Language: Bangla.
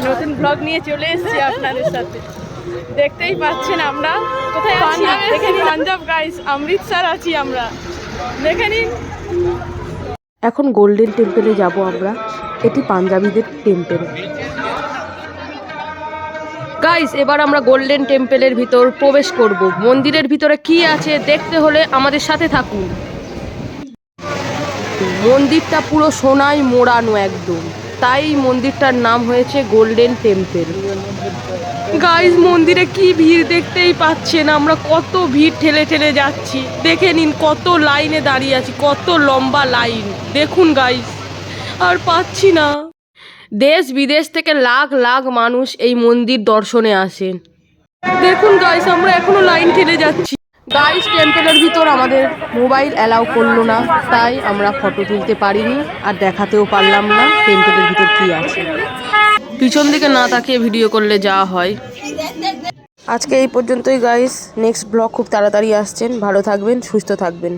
নতুন ব্লগ নিয়ে চলে এসেছি আপনাদের সাথে। দেখতেই পাচ্ছেন আমরা কোথায় আছি, দেখে নিন। পাঞ্জাব গাইস, অমৃতসর আছি আমরা, দেখে নিন। এখন গোল্ডেন টেম্পলে যাব আমরা। এটি পাঞ্জাবিদের টেম্পল। গাইস, এবার আমরা গোল্ডেন টেম্পলের ভিতর প্রবেশ করব। মন্দিরের ভিতরে কি আছে দেখতে হলে আমাদের সাথে থাকুন। মন্দিরটা পুরো সোনায় মোড়ানো একদম, তাই মন্দিরটার নাম হয়েছে গোল্ডেন টেম্পল। গাইস, মন্দিরে কি ভিড় দেখতেই পাচ্ছেন। আমরা কত ভিড় ঠেলে ঠেলে যাচ্ছি, দেখে নিন। কত লাইনে দাঁড়িয়ে আছি, কত লম্বা লাইন দেখুন গাইস। আর পাচ্ছি না। দেশ বিদেশ থেকে লাখ লাখ মানুষ এই মন্দির দর্শনে আসেন। দেখুন গাইস, আমরা এখনো লাইন ঠেলে যাচ্ছি। গাইস, টেম্পলের ভিতর আমাদের মোবাইল অ্যালাউ করলো না, তাই আমরা ফটো তুলতে পারিনি আর দেখাতেও পারলাম না টেম্পলের ভিতর কি আছে। পিছন দিকে না তাকিয়ে ভিডিও করলে যা হয়। আজকে এই পর্যন্তই গাইস। নেক্সট ব্লগ খুব তাড়াতাড়ি আসছেন। ভালো থাকবেন, সুস্থ থাকবেন।